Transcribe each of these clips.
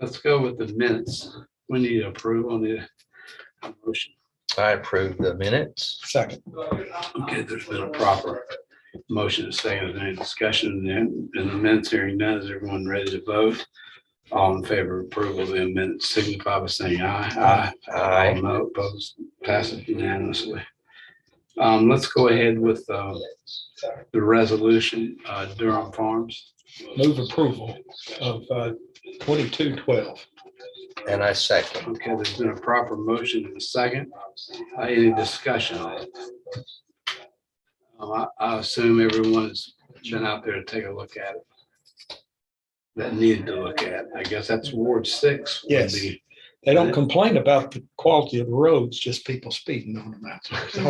Let's go with the minutes. We need approval on the motion. I approve the minutes. Second. Okay, there's been a proper motion, a second, is there any discussion in the minutes? Hearing none, is everyone ready to vote? All in favor of approval of the minutes signify by saying aye. Aye. All no opposed, passes unanimously. Let's go ahead with the resolution, Durham Farms. Move approval of 2212. And I second. Okay, there's been a proper motion and a second. Any discussion on it? I assume everyone's been out there to take a look at it. That needed to look at. I guess that's Ward 6. would Yes. be- They don't complain about the quality of the roads, just people speeding on them. That's the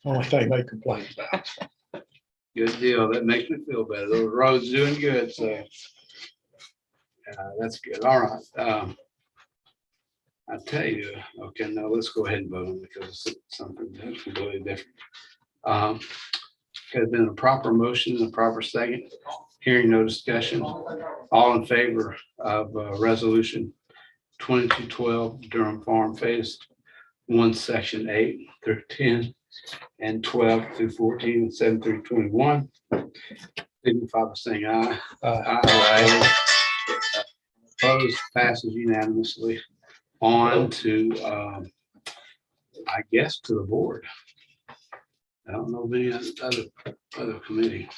only thing they complain about. Good deal. That makes me feel better. Those roads doing good, so. That's good. All right. I tell you, okay, now let's go ahead and vote on it because it's something that's completely different. Has been a proper motion and a proper second. Hearing no discussion. All in favor of resolution 2212 Durham Farm Phase 1, Section 8 through 10 and 12 through 14 and 7 through 21. Signify by saying aye. Aye. Opposed, passes unanimously. On to, I guess, to the board. I don't know of any other committee.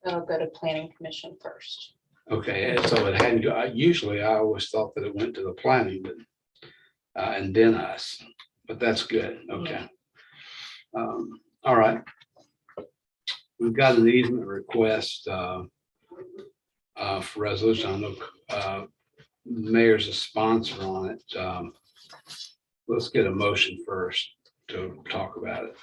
That'll go to planning commission first. Okay, and so it hadn't go, usually I always thought that it went to the planning, but, and then us, but that's good, okay. All right. We've got an easement request, for resolution. I know, mayor's a sponsor on it. Let's get a motion first to talk about it.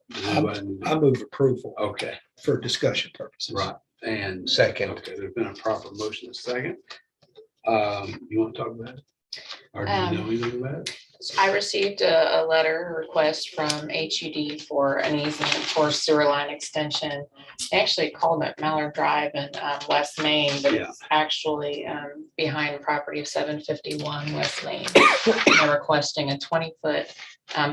Does anybody- I move approval Okay, for discussion purposes. right, and Second. okay, there's been a proper motion, a second. You want to talk about it? Or do you know anything about it? I received a letter request from HUD for an easement for sewer line extension. They actually called it Mallard Drive in West Main, but Yeah. it's actually behind property of 751 West Main. They're requesting a 20-foot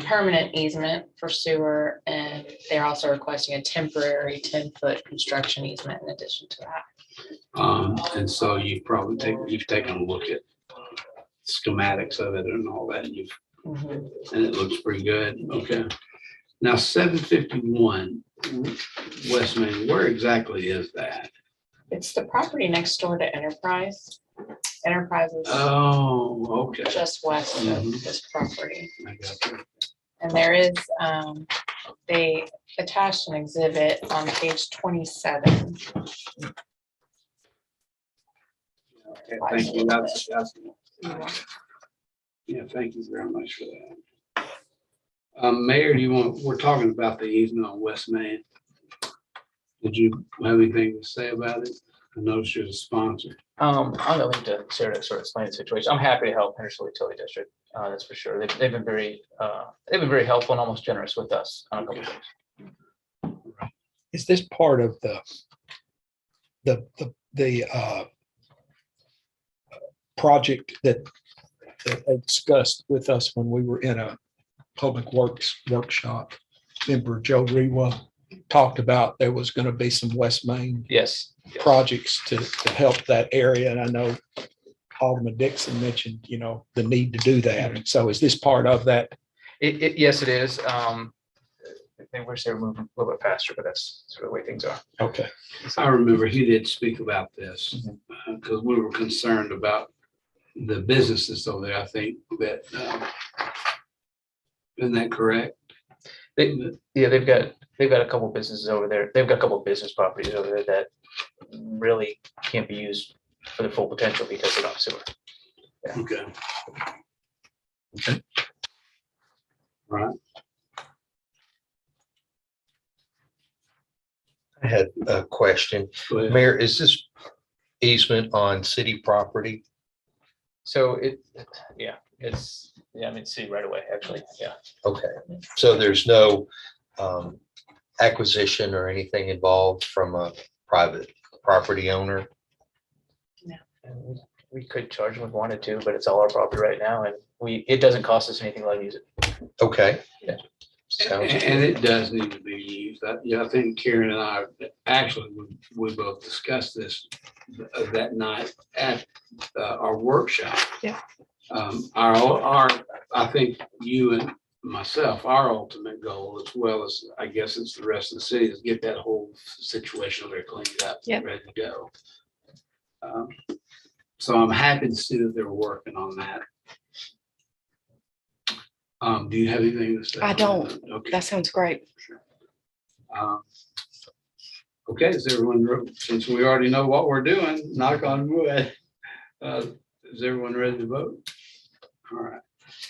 permanent easement for sewer, and they're also requesting a temporary 10-foot construction easement in addition to that. And so you've probably taken a look at schematics of it and all that, and and it looks pretty good. Okay. Now, 751 West Main, where exactly is that? It's the property next door to Enterprise. Enterprise is Oh, okay. just west of Mhm. this property. I got you. And there is, they attached an exhibit on page 27. Okay, thank you. That's, yeah, thank you very much for that. Mayor, we're talking about the easement on West Main. Did you have anything to say about it? I noticed you're the sponsor. I'm willing to Sarah to sort of explain the situation. I'm happy to help Henderson Utility District. That's for sure. They've been very helpful and almost generous with us on a couple of things. Is this part of the project that they discussed with us when we were in a public works workshop? Remember Joe Rewa talked about there was going to be some West Main Yes. projects to help that area. And I know Alderman Dixon mentioned, the need to do that. And so is this part of that? Yes, it is. I think we're still moving a little bit faster, but that's sort of the way things are. Okay. I remember he did speak about this because we were concerned about the businesses over there. I think that, isn't that correct? Yeah, they've got a couple of businesses over there. They've got a couple of business properties over there that really can't be used for the full potential because they don't have sewer. Okay. Okay. Right. I had a question. Go ahead. Mayor, is this easement on city property? So I mean, see right away, actually. Yeah. Okay, so there's no acquisition or anything involved from a private property owner? No. We could charge them if we wanted to, but it's all our property right now, and it doesn't cost us anything to let use it. Okay. Yeah. Sounds And good. it does need to be used. I think Karen and I, actually, we both discussed this that night at our workshop. Yeah. I think you and myself, our ultimate goal, as well as I guess it's the rest of the city, is get that whole situation over there cleaned up, Yep. ready to go. So I'm happy to see that they're working on that. Do you have anything to say? I on don't. that? Okay. That sounds great. Okay, is everyone, since we already know what we're doing, knock on wood, is everyone ready to vote? All right,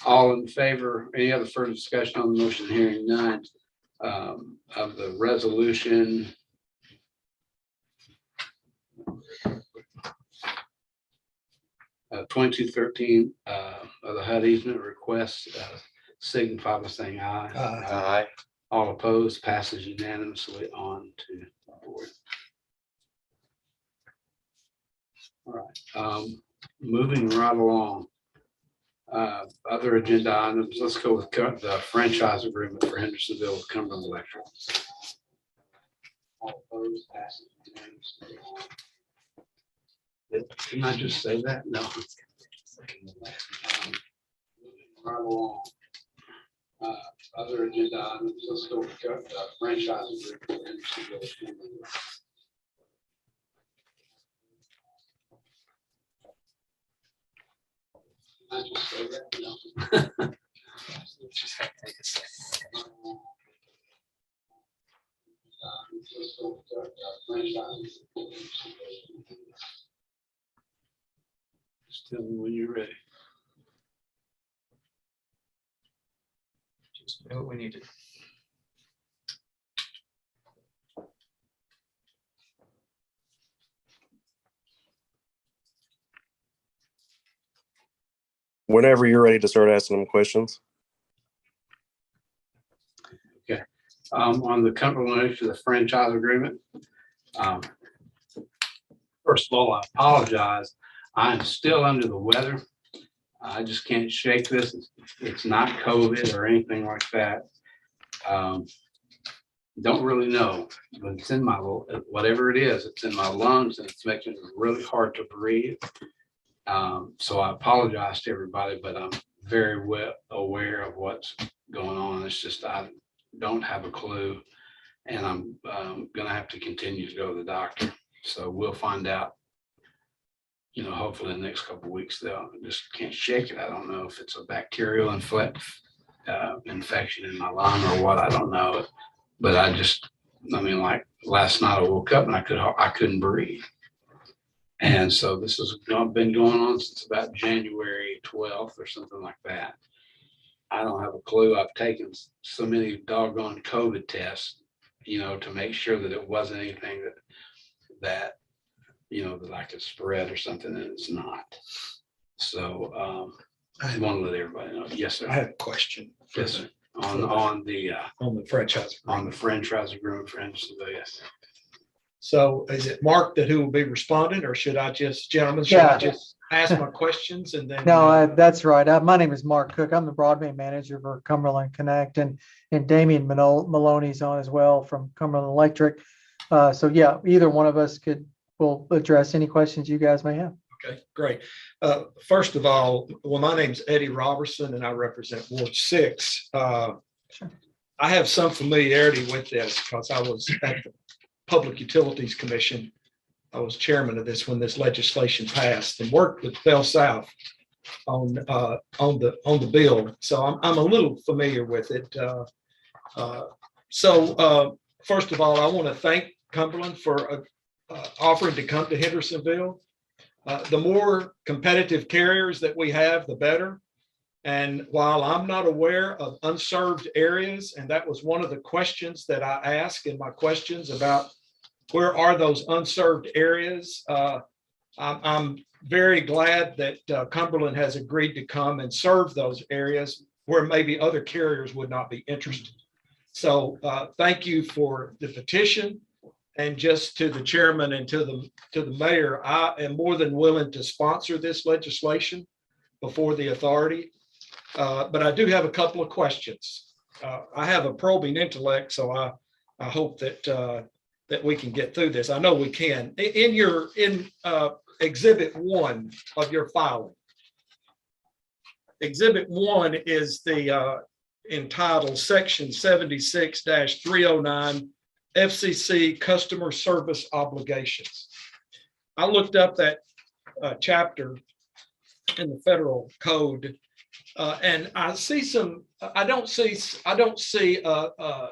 all in favor, any other further discussion on the motion? Hearing none, of the resolution. 2213 of the HUD easement request, signify by saying aye. Aye. All opposed, passes unanimously on to the board. All right, moving right along. Other agenda items, let's go with the franchise agreement for Hendersonville with Cumberland Electric. All opposed, passes unanimously. Can I just say that? No. Moving right along. Other agenda items, let's go with the franchise agreement for Hendersonville with Cumberland Electric. I just say that, no. Just tell me when you're ready. Just know what we need to. Whenever you're ready to start asking them questions. On the Cumberland to the franchise agreement. First of all, I apologize. I'm still under the weather. I just can't shake this. It's not COVID or anything like that. Don't really know, but it's in my, whatever it is, it's in my lungs and it's making it really hard to breathe. So I apologize to everybody, but I'm very well aware of what's going on. It's just, I don't have a clue. And I'm gonna have to continue to go to the doctor. So we'll find out, you know, hopefully in the next couple of weeks. They'll just can't shake it. I don't know if it's a bacterial infection in my lung or what, I don't know. But I mean, like last night I woke up and I couldn't breathe. And so this has been going on since about January 12th or something like that. I don't have a clue. I've taken so many doggone COVID tests, you know, to make sure that it wasn't anything that you know, that I could spread or something, and it's not. So I want to let everybody know. Yes, sir. I have a question. Yes, sir. On the franchise. on the franchise agreement for Hendersonville, yes. So is it marked that who will be responding, or should I just, gentlemen, should I just ask my questions and then? No, that's right. My name is Mark Cook. I'm the broadband manager for Cumberland Connect, and Damian Maloney's on as well from Cumberland Electric. So yeah, either one of us will address any questions you guys may have. Okay, great. First of all, well, my name's Eddie Robertson and I represent Ward 6. Sure. I have some familiarity with this because I was at the Public Utilities Commission. I was chairman of this when this legislation passed and worked with Bell South on the bill. So I'm a little familiar with it. First of all, I want to thank Cumberland for offering to come to Hendersonville. The more competitive carriers that we have, the better. And while I'm not aware of unserved areas, and that was one of the questions that I asked in my questions about where are those unserved areas, I'm very glad that Cumberland has agreed to come and serve those areas where maybe other carriers would not be interested. So thank you for the petition. And just to the chairman and to the mayor, I am more than willing to sponsor this legislation before the authority. But I do have a couple of questions. I have a probing intellect, so I hope that we can get through this. I know we can. In Exhibit 1 of your filing, Exhibit 1 is the entitled Section 76-309 FCC Customer Service Obligations. I looked up that chapter in the federal code, and I see some. I don't see an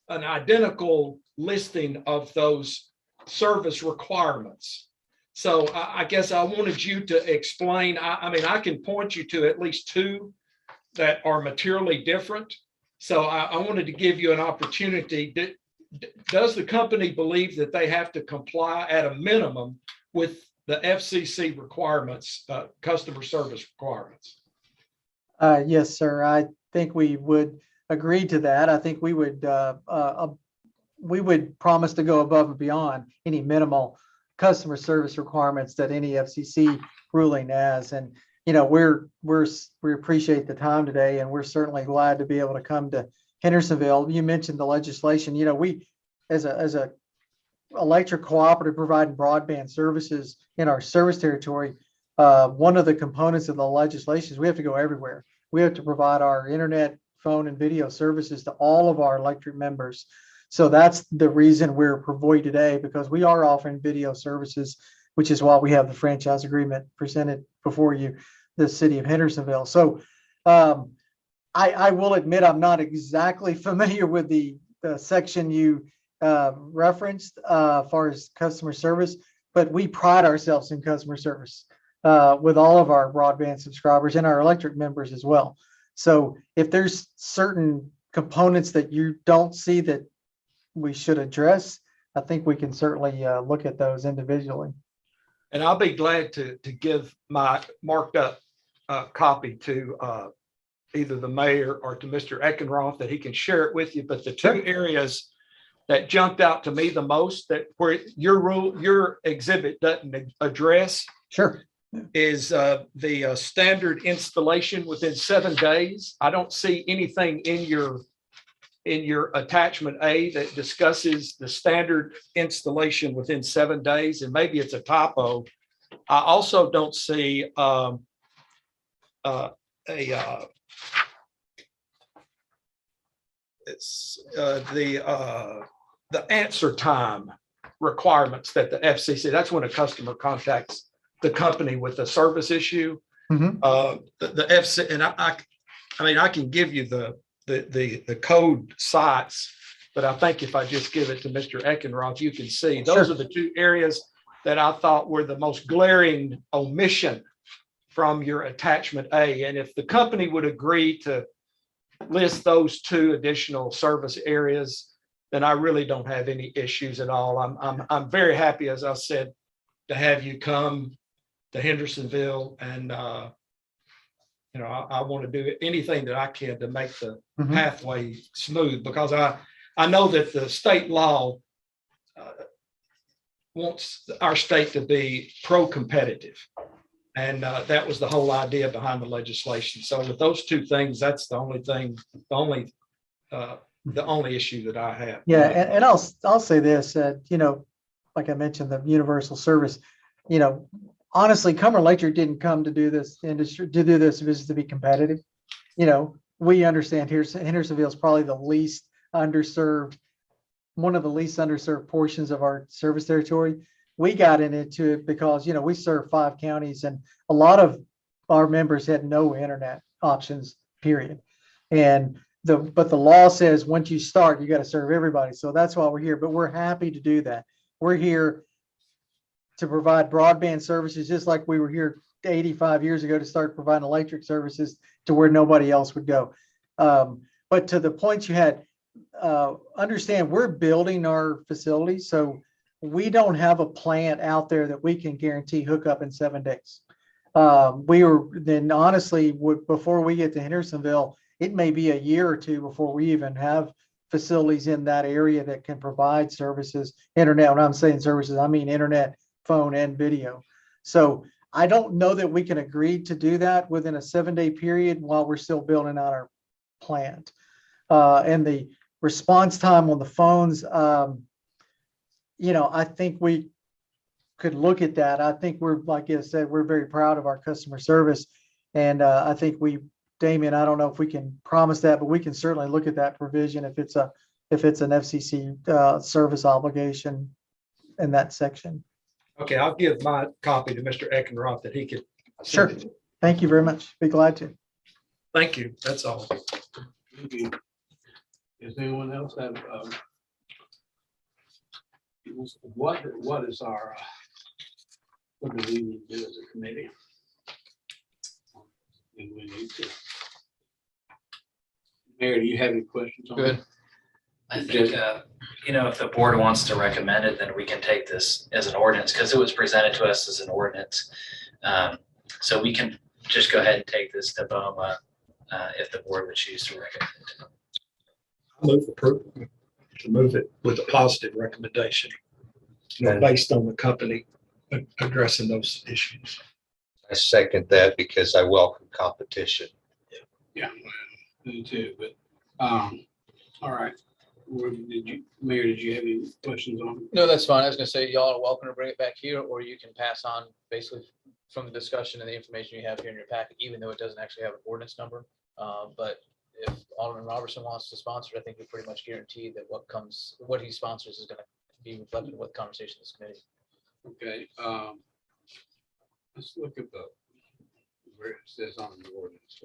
identical listing of those service requirements. So I guess I wanted you to explain. I mean, I can point you to at least two that are materially different. So I wanted to give you an opportunity. Does the company believe that they have to comply at a minimum with the FCC requirements, customer service requirements? Yes, sir. I think we would agree to that. I think we would promise to go above and beyond any minimal customer service requirements that any FCC ruling has. And, you know, we appreciate the time today, and we're certainly glad to be able to come to Hendersonville. You mentioned the legislation. You know, we, as a electric cooperative providing broadband services in our service territory, one of the components of the legislation is we have to go everywhere. We have to provide our internet, phone, and video services to all of our electric members. So that's the reason we're before today, because we are offering video services, which is why we have the franchise agreement presented before you, the city of Hendersonville. So I will admit I'm not exactly familiar with the section you referenced as far as customer service, but we pride ourselves in customer service with all of our broadband subscribers and our electric members as well. So if there's certain components that you don't see that we should address, I think we can certainly look at those individually. And I'll be glad to give my marked up copy to either the mayor or to Mr. Eckenroth, that he can share it with you. But the two areas that jumped out to me the most, that where your exhibit doesn't address, Sure, is the standard installation within 7 days. I don't see anything in your attachment A that discusses the standard installation within 7 days, and maybe it's a typo. I also don't see the answer time requirements that the FCC, that's when a customer contacts the company with a service issue. Mhm. The FC, and I mean, I can give you the code sites, but I think if I just give it to Mr. Eckenroth, you can see those Sure. are the two areas that I thought were the most glaring omission from your attachment A. And if the company would agree to list those two additional service areas, then I really don't have any issues at all. I'm very happy, as I said, to have you come to Hendersonville, and I want to do anything that I can to make the Mhm. pathway smooth, because I know that the state law wants our state to be pro-competitive. And that was the whole idea behind the legislation. So with those two things, that's the only issue that I have. Yeah, and I'll say this, like I mentioned, the universal service, honestly, Cumberland Electric didn't come to do this business to be competitive. We understand here, Hendersonville is probably one of the least underserved portions of our service territory. We got into it because, we serve 5 counties, and a lot of our members had no internet options, period. But the law says once you start, you got to serve everybody. So that's why we're here, but we're happy to do that. We're here to provide broadband services, just like we were here 85 years ago to start providing electric services to where nobody else would go. But to the point you had, understand we're building our facilities, so we don't have a plant out there that we can guarantee hookup in 7 days. Before we get to Hendersonville, it may be a year or two before we even have facilities in that area that can provide services, internet. When I'm saying services, I mean internet, phone, and video. So I don't know that we can agree to do that within a 7-day period while we're still building out our plant. And the response time on the phones, I think we could look at that. I think we're, like I said, we're very proud of our customer service. And I think Damien, I don't know if we can promise that, but we can certainly look at that provision if it's an FCC service obligation in that section. Okay, I'll give my copy to Mr. Eckenroth that he could. Sure. Thank you very much. Be glad to. Thank you. That's all. Thank you. Does anyone else have, what is our, what do we need to do as a committee? And we need to. Mayor, do you have any questions on Good. that? I think, if the board wants to recommend it, then we can take this as an ordinance because it was presented to us as an ordinance. So we can just go ahead and take this to BOMA if the board would choose to recommend it. I move approval to move it with a positive recommendation, based on the company addressing those issues. I second that because I welcome competition. Yeah, me too, but, all right. Mayor, did you have any questions on it? No, that's fine. I was gonna say, y'all are welcome to bring it back here, or you can pass on basically from the discussion and the information you have here in your packet, even though it doesn't actually have an ordinance number. But if Alderman Robertson wants to sponsor, I think we're pretty much guaranteed that what he sponsors is gonna be reflected in what conversation this committee. Okay, let's look at where it says on the ordinance.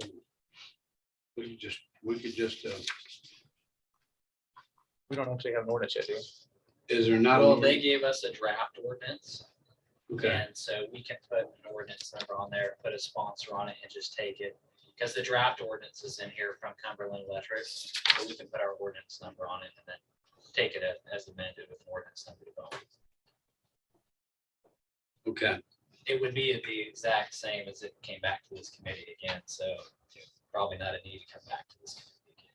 We could just, We don't actually have an ordinance yet, do we? is there not? Well, they gave us a draft ordinance. Okay, And so we can put an ordinance number on there, put a sponsor on it and just take it. Because the draft ordinance is in here from Cumberland Electric. So we can put our ordinance number on it and then take it as amended with an ordinance number. okay, It would be the exact same as it came back to this committee again. So probably not a need to come back to this committee again.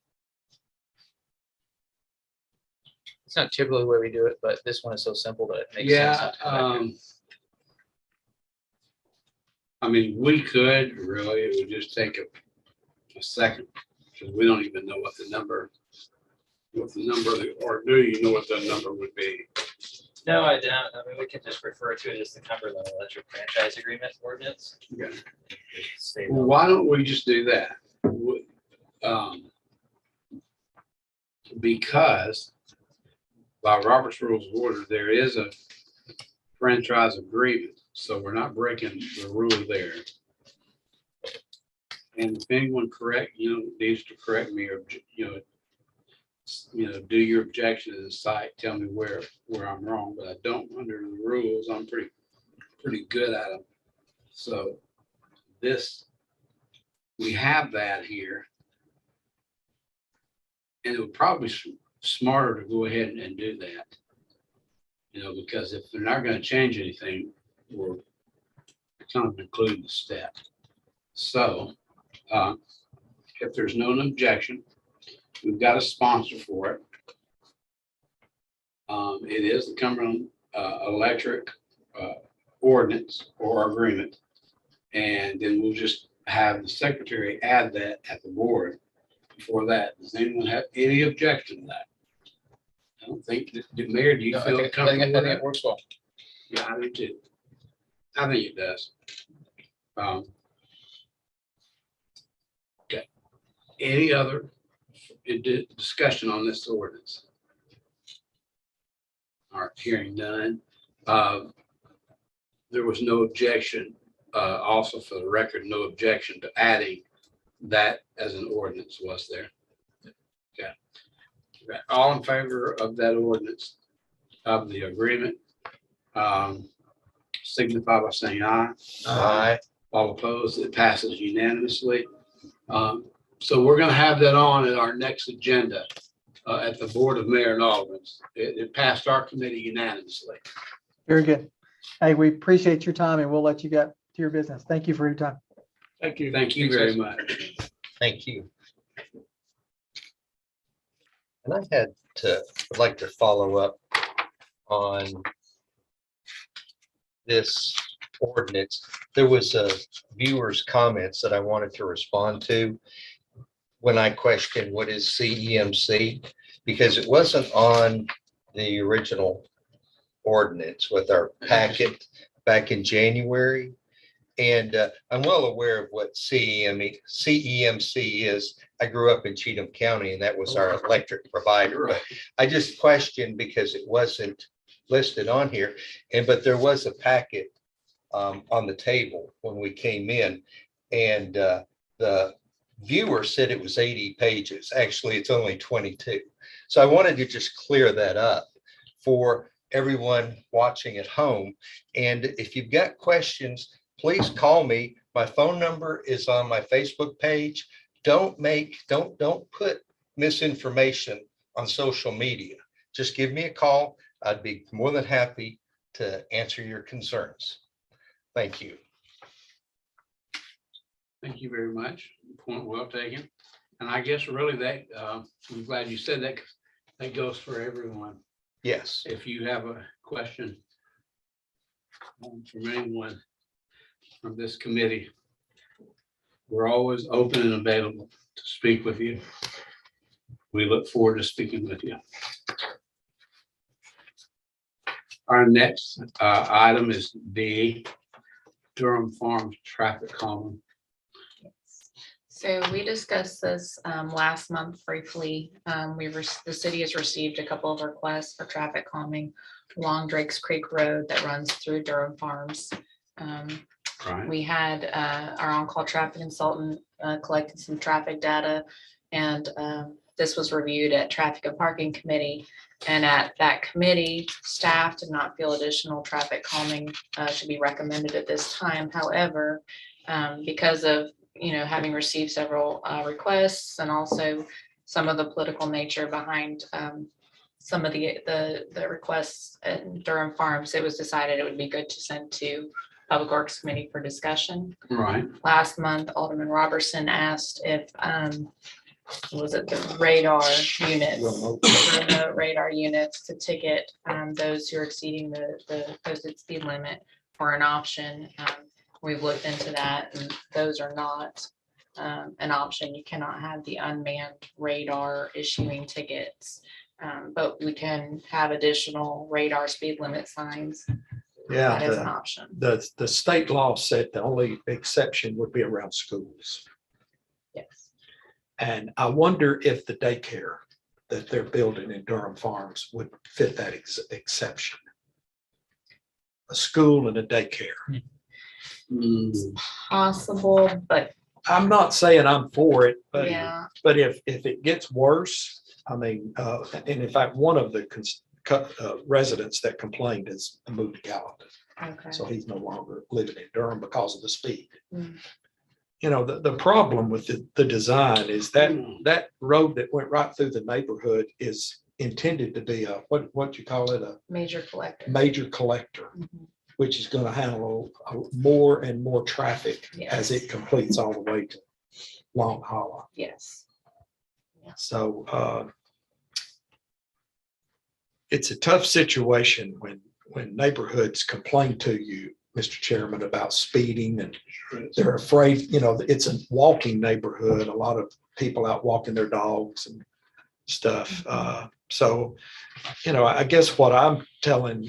It's not typically the way we do it, but this one is so simple that it makes sense. yeah, not to come back here. I mean, we could really, it would just take a second, because we don't even know what the number, or do you know what the number would be? No, I don't. I mean, we can just refer to it as the Cumberland Electric Franchise Agreement Ordinance. Okay. Stay Well, on. why don't we just do that? Because by Robert's Rules of Order, there is a franchise agreement, so we're not breaking the rule there. And if anyone needs to correct me or, do your objection to the site, tell me where I'm wrong, but I don't, under the rules, I'm pretty good at them. So we have that here. And it would probably be smarter to go ahead and do that. Because if they're not going to change anything, we're kind of including the step. So if there's no objection, we've got a sponsor for it. It is the Cumberland Electric ordinance or agreement. And then we'll just have the secretary add that at the board before that. Does anyone have any objection to that? I don't think, Mayor, do you No, I feel think comfortable with it that? works well. Yeah, I do too. I think it does. Okay. Any other discussion on this ordinance? All right, hearing none. There was no objection, also for the record, no objection to adding that as an ordinance, was there? Okay. All in favor of that ordinance, of the agreement, signify by saying aye. Aye. All opposed, it passes unanimously. So we're gonna have that on at our next agenda at the Board of Mayor and Aldermen. It passed our committee unanimously. Very good. Hey, we appreciate your time and we'll let you get to your business. Thank you for your time. Thank you. Thank you Thanks, very guys. much. Thank you. And would like to follow up on this ordinance. There was a viewer's comments that I wanted to respond to when I questioned what is CEMC, because it wasn't on the original ordinance with our packet back in January. And I'm well aware of what CEMC is. I grew up in Cheatham County and that was our electric provider. But I just questioned because it wasn't listed on here. But there was a packet on the table when we came in. And the viewer said it was 80 pages. Actually, it's only 22. So I wanted to just clear that up for everyone watching at home. And if you've got questions, please call me. My phone number is on my Facebook page. Don't put misinformation on social media. Just give me a call. I'd be more than happy to answer your concerns. Thank you. Thank you very much. Point well taken. And I guess really that, I'm glad you said that, 'cause that goes for everyone. Yes. If you have a question from anyone from this committee, we're always open and available to speak with you. We look forward to speaking with you. Our next item is D, Durham Farms traffic calming. So we discussed this last month briefly. The city has received a couple of requests for traffic calming along Drakes Creek Road that runs through Durham Farms. Right. We had our on-call traffic consultant collected some traffic data, and this was reviewed at Traffic and Parking Committee. And at that committee, staff did not feel additional traffic calming should be recommended at this time. However, because of having received several requests and also some of the political nature behind some of the requests at Durham Farms, it was decided it would be good to send to Public Works Committee for discussion. Right. Last month, Alderman Robertson asked if, was it the radar units, remote radar units to ticket those who are exceeding the posted speed limit for an option. We've looked into that and those are not an option. You cannot have the unmanned radar issuing tickets, but we can have additional radar speed limit signs. Yeah, That is an option. the state law said the only exception would be around schools. Yes. And I wonder if the daycare that they're building in Durham Farms would fit that exception. A school and a daycare. Possible, but I'm not saying I'm for it, but yeah, if it gets worse, I mean, and in fact, one of the residents that complained has moved to Gallatin. okay. So he's no longer living in Durham because of the speed. Mm. The problem with the design is that road that went right through the neighborhood is intended to be a, what you call it, a Major collector. major collector, Mhm. which is going to handle more and more traffic as Yes. it completes all the way to Long Hollow. Yes. So it's a tough situation when neighborhoods complain to you, Mr. Chairman, about speeding, and they're afraid, it's a walking neighborhood, a lot of people out walking their dogs and stuff. So, I guess what I'm telling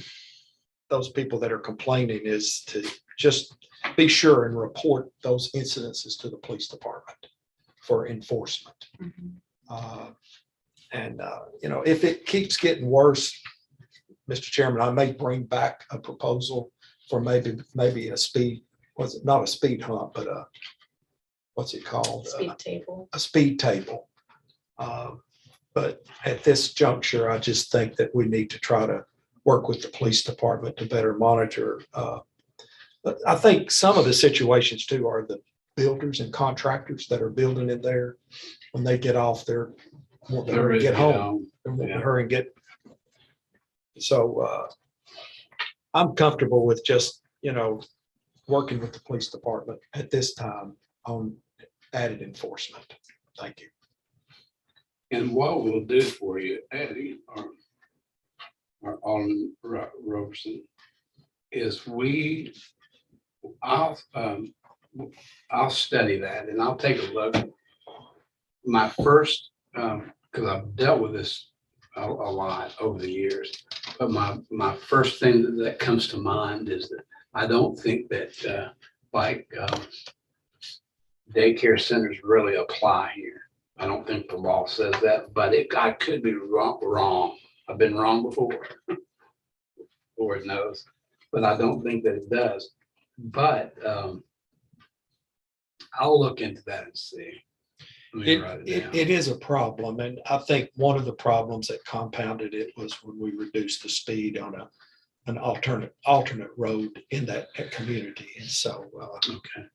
those people that are complaining is to just be sure and report those incidences to the police department for enforcement. Mhm. If it keeps getting worse, Mr. Chairman, I may bring back a proposal for maybe a speed, not a speed hump, but what's it called? Speed table. A speed table. But at this juncture, I just think that we need to try to work with the police department to better monitor. But I think some of the situations too are the builders and contractors that are building in there. When they get off, they're wanting to hurry and get home. They're wanting to hurry and get. So I'm comfortable with just, working with the police department at this time on added enforcement. Thank you. And what we'll do for you, Eddie, or Alderman Roberson, is I'll study that and I'll take a look. My first, because I've dealt with this a lot over the years, but my first thing that comes to mind is that I don't think that daycare centers really apply here. I don't think the law says that, but I could be wrong. I've been wrong before. Lord knows, but I don't think that it does. But I'll look into that and see. Let me write it down. It is a problem, and I think one of the problems that compounded it was when we reduced the speed on an alternate road in that community, and so Okay.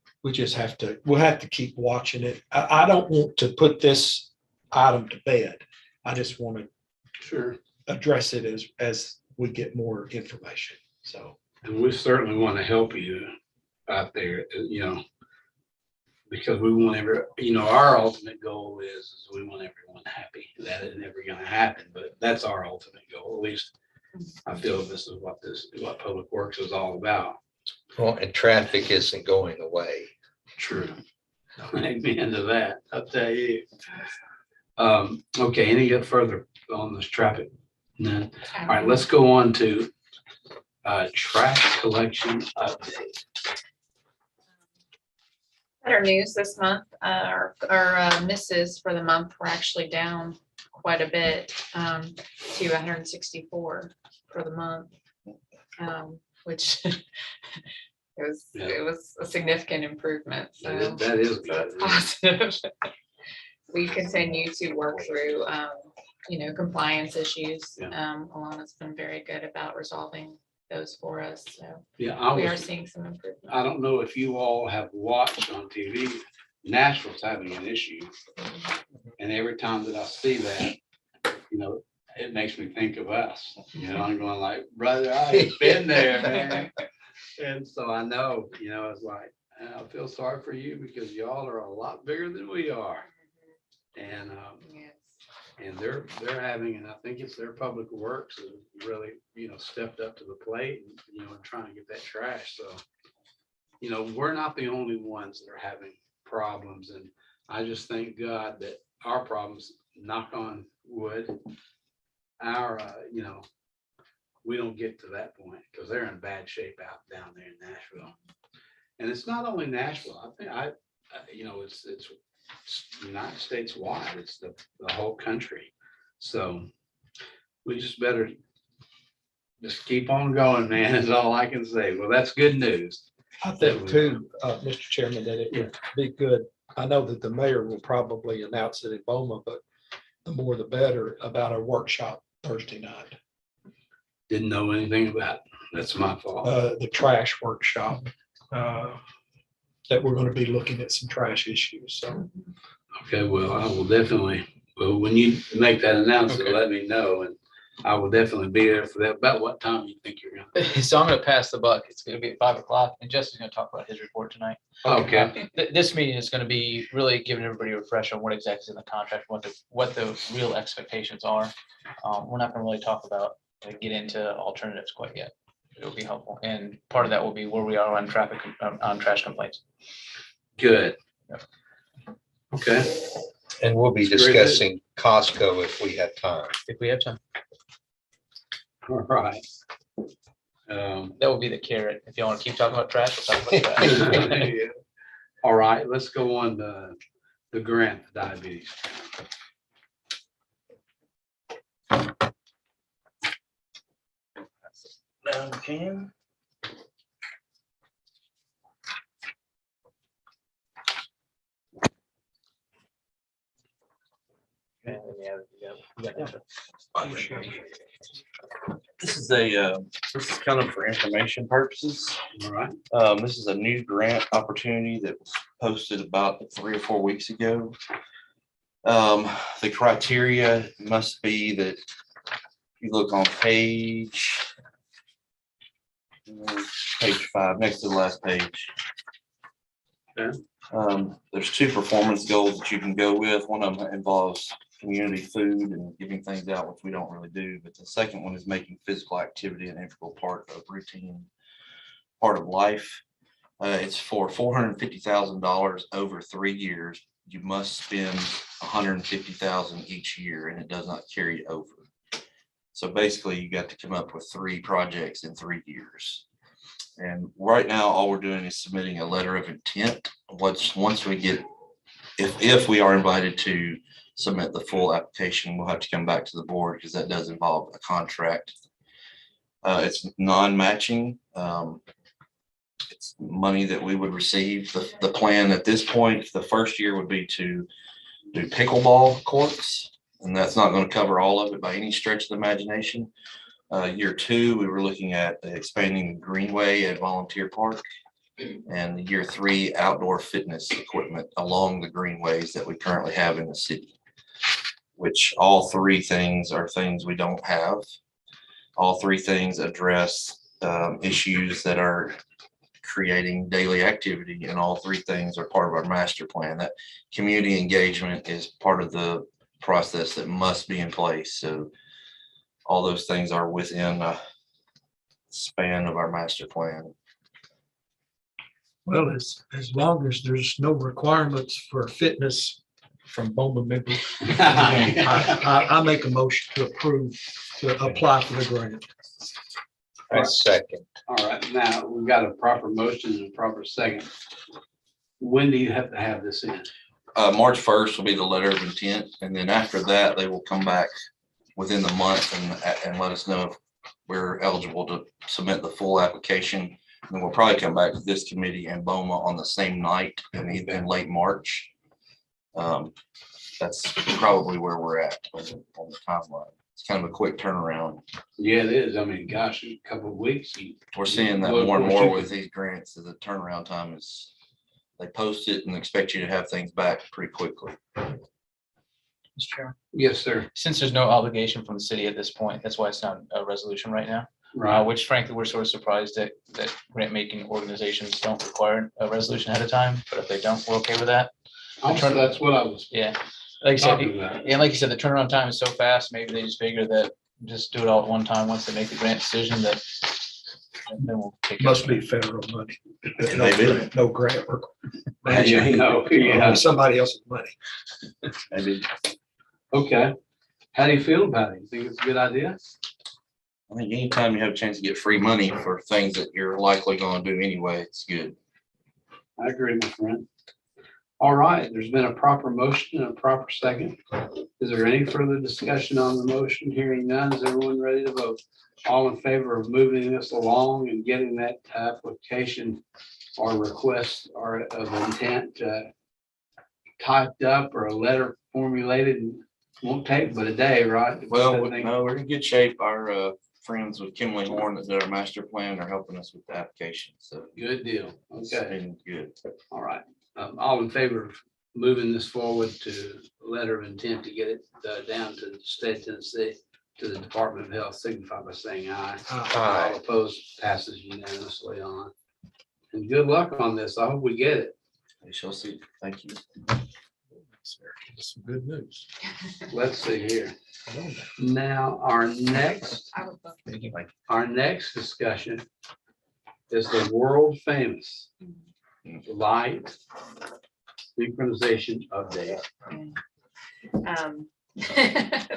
we'll have to keep watching it. I don't want to put this item to bed. I just want to Sure. address it as we get more information. So, And we certainly want to help you out there, because we want our ultimate goal is we want everyone happy. That is never going to happen, but that's our ultimate goal. At least I feel this is what Public Works is all about. Well, and traffic isn't going away. True. Amen to that. I'll tell you. Okay, any further on this traffic? None. All right, let's go on to trash collection update. Better news this month, our misses for the month were actually down quite a bit, to 164 for the month, which it was a significant improvement. So That is that's good. positive. We continue to work through, compliance issues. Yeah. Alana's been very good about resolving those for us. So Yeah, we are seeing some improvement. I don't know if you all have watched on TV, Nashville's having an issue. And every time that I see that, it makes me think of us. I'm going like, brother, I've been there, man. And so I know, it's like, I feel sorry for you because y'all are a lot bigger than we are. And Yes. and they're having, and I think it's their Public Works that really, stepped up to the plate and, trying to get that trash. So, we're not the only ones that are having problems. And I just thank God that our problems, knock on wood, we don't get to that point because they're in bad shape down there in Nashville. And it's not only Nashville. I think it's United States wide. It's the whole country. So we just better just keep on going, man, is all I can say. Well, that's good news. I think too, Mr. Chairman, that it would be good. I know that the mayor will probably announce it in Boma, but the more the better about our workshop Thursday night. Didn't know anything about it. That's my fault. The trash workshop, that we're going to be looking at some trash issues. So, Okay, well, I will definitely, when you make that announcement, let me know, and I will definitely be there for that. About what time you think you're gonna? So I'm gonna pass the buck. It's gonna be at 5 o'clock, and Justin's gonna talk about his report tonight. Okay, This meeting is gonna be really giving everybody a refresh on what exactly is in the contract, what the real expectations are. We're not gonna really talk about, get into alternatives quite yet. It'll be helpful, and part of that will be where we are on traffic, on trash complaints. good. Yep. Okay, And we'll be That's great. discussing Costco if we have time. If we have time, all right. that will be the carrot. If y'all wanna keep talking about trash, we'll talk about trash. Yeah. All right, let's go on to the grant, the diabetes. Okay. This is kind of for information purposes. All right, This is a new grant opportunity that was posted about 3 or 4 weeks ago. The criteria must be that if you look on page 5, next to the last page. Okay. There's 2 performance goals that you can go with. One of them involves community food and giving things out, which we don't really do. But the second one is making physical activity an integral part of routine, part of life. It's for $450,000 over 3 years. You must spend $150,000 each year, and it does not carry over. So basically, you got to come up with 3 projects in 3 years. And right now, all we're doing is submitting a letter of intent. Once we get, if we are invited to submit the full application, we'll have to come back to the board because that does involve a contract. It's non-matching. It's money that we would receive. The plan at this point, the first year would be to do pickleball courts, and that's not going to cover all of it by any stretch of the imagination. Year 2, we were looking at expanding the greenway at Volunteer Park, and year 3, outdoor fitness equipment along the greenways that we currently have in the city, which all 3 things are things we don't have. All 3 things address issues that are creating daily activity, and all 3 things are part of our master plan. That community engagement is part of the process that must be in place. So all those things are within a span of our master plan. Well, as long as there's no requirements for fitness from BOMA members, I make a motion to approve, to apply for the grant. I second. All right, now we've got a proper motion and a proper second. When do you have to have this in? March 1st will be the letter of intent, and then after that, they will come back within the month and let us know if we're eligible to submit the full application. And then we'll probably come back to this committee and BOMA on the same night in late March. That's probably where we're at on the timeline. It's kind of a quick turnaround. Yeah, it is. I mean, gosh, a couple of weeks. We're seeing that more and more with these grants, that the turnaround time is, they post it and expect you to have things back pretty quickly. Mr. Chairman, Yes, sir. since there's no obligation from the city at this point, that's why it's not a resolution right now. Right. Which frankly, we're sort of surprised that grant making organizations don't require a resolution ahead of time, but if they don't, we're okay with that. Also, that's what I was Yeah, like I said, talking about. and like you said, the turnaround time is so fast, maybe they just figure that just do it all at one time, once they make the grant decision, that and then we'll take. Must be federal money. Maybe. No grant. Yeah, no, yeah. Somebody else's money. Maybe. Okay. How do you feel about it? You think it's a good idea? I think anytime you have a chance to get free money for things that you're likely going to do anyway, it's good. I agree, my friend. All right, there's been a proper motion and a proper second. Is there any further discussion on the motion? Hearing none, is everyone ready to vote? All in favor of moving this along and getting that application or request or of intent typed up or a letter formulated? Won't take but a day, right? Well, no, we're in good shape. Our friends with Kimley Horn that did our master plan are helping us with the application. So Good deal. it's Okay, been good. all right. All in favor of moving this forward to letter of intent to get it down to the state of Tennessee, to the Department of Health, signify by saying aye. Aye. All opposed, passes unanimously on. And good luck on this. I hope we get it. We shall see. Thank you. Some good news. Let's see here. Now, our next discussion is the world famous light synchronization update.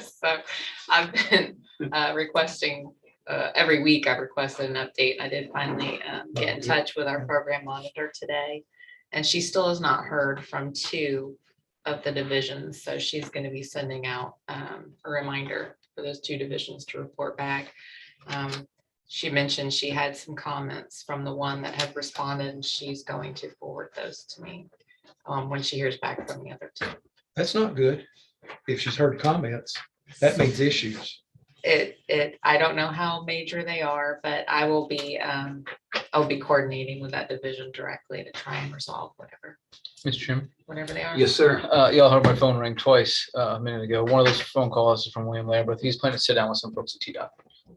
So I've been requesting, every week I've requested an update. I did finally get in touch with our program monitor today. And she still has not heard from 2 of the divisions. So she's going to be sending out a reminder for those 2 divisions to report back. She mentioned she had some comments from the one that had responded, and she's going to forward those to me when she hears back from the other 2. That's not good. If she's heard comments, that means issues. I don't know how major they are, but I'll be coordinating with that division directly to try and resolve Mr. Chairman, whatever they are. Yes, sir. y'all heard my phone ring twice a minute ago. One of those phone calls is from William Lambert. He's planning to sit down with some folks at TDOT